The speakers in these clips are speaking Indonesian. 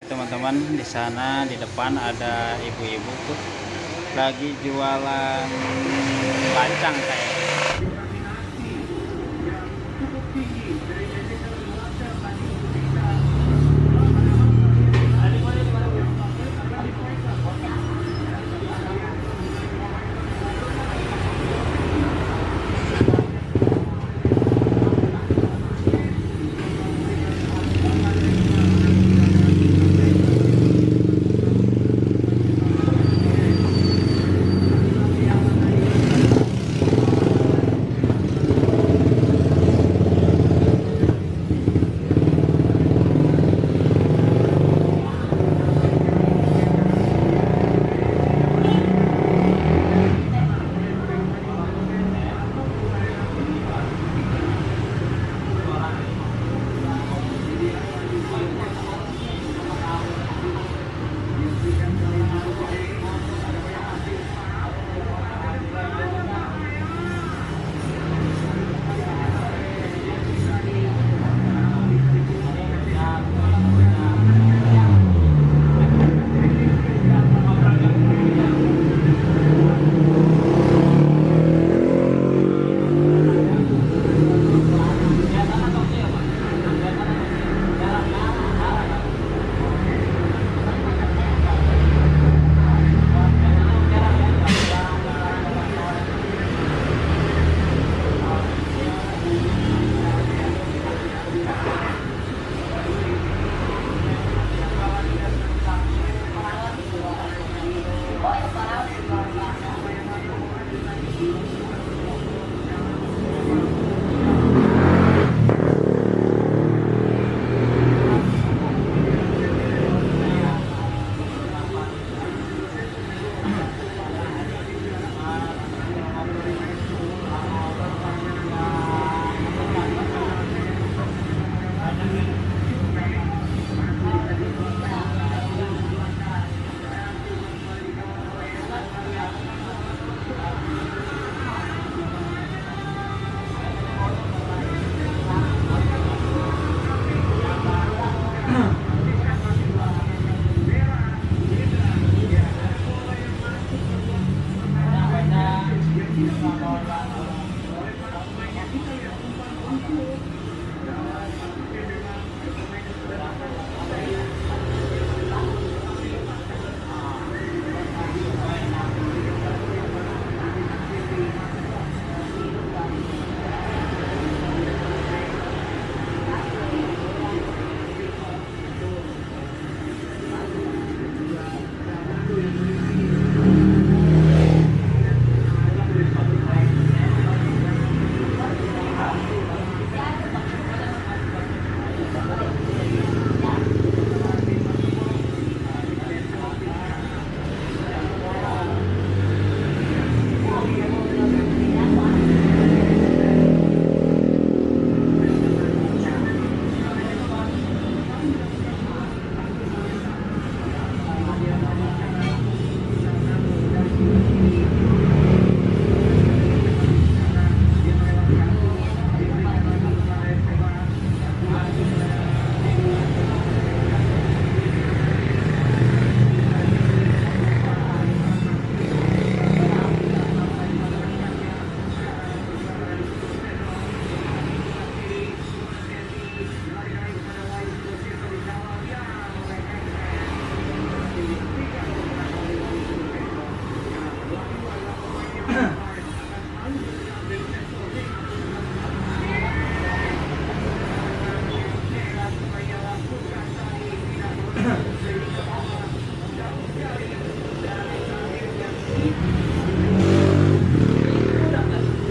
Teman-teman, di sana di depan ada ibu-ibu tuh lagi jualan bacang kayaknya.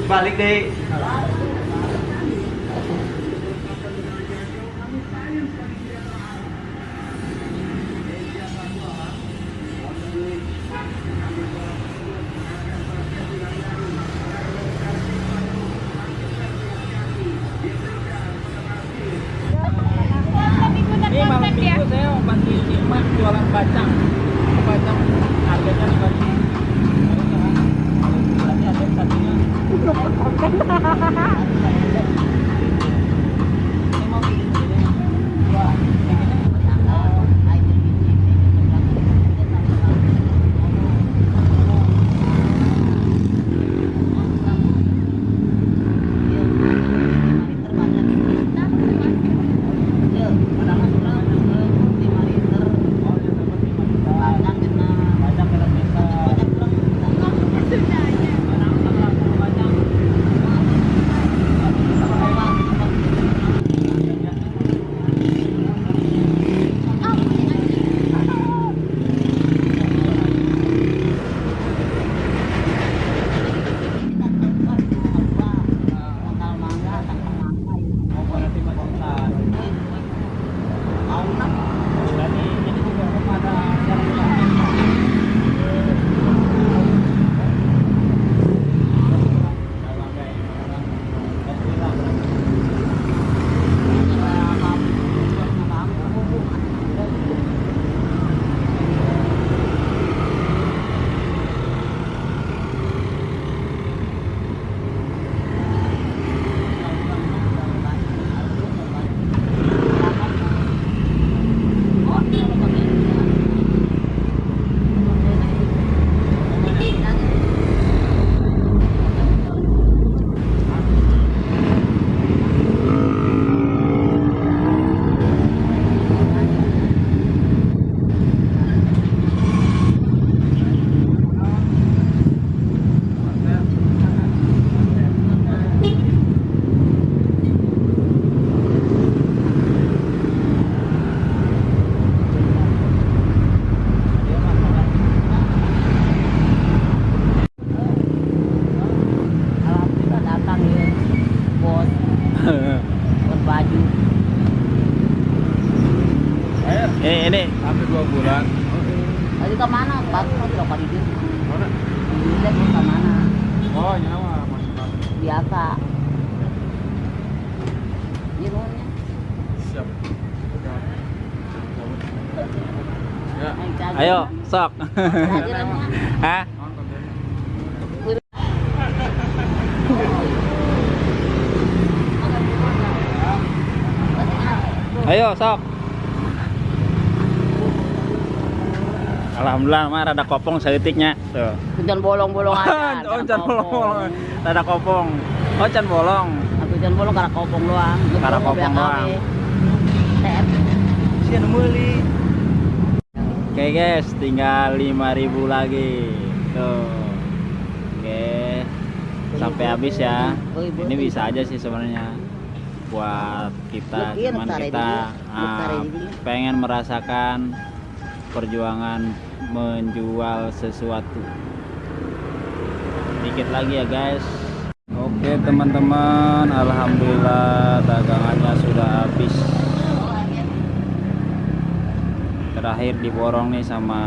Balik deh. Ini malam minggu saya mau bantu Mak jualan bacang. Bacang harganya 5.000. Ada satunya. sampai 2 bulan. Tadi ke mana? Baru berapa di sini? Mana? Di ke mana? Oh, nyawa masih Biasa. Di rumahnya. siap. Ya, Ayo, sok. Lagi rumahnya. Hah? nonton deh. Ayo, sok. Alhamdulillah mah rada kopong saeutiknya. Tuh. Hujan bolong-bolong aja. Oh, can bolong. Rada kopong. Oh, can bolong. Hujan bolong karena kopong doang. Karena kopong doang. Sian meuli. Oke guys, tinggal 5.000 lagi. Tuh. Oke. Sampai habis ya. Ini bisa aja sih sebenarnya buat kita, cuman kita pengen merasakan perjuangan menjual sesuatu. Dikit lagi ya guys. Oke teman-teman, alhamdulillah dagangannya sudah habis. Terakhir diborong nih sama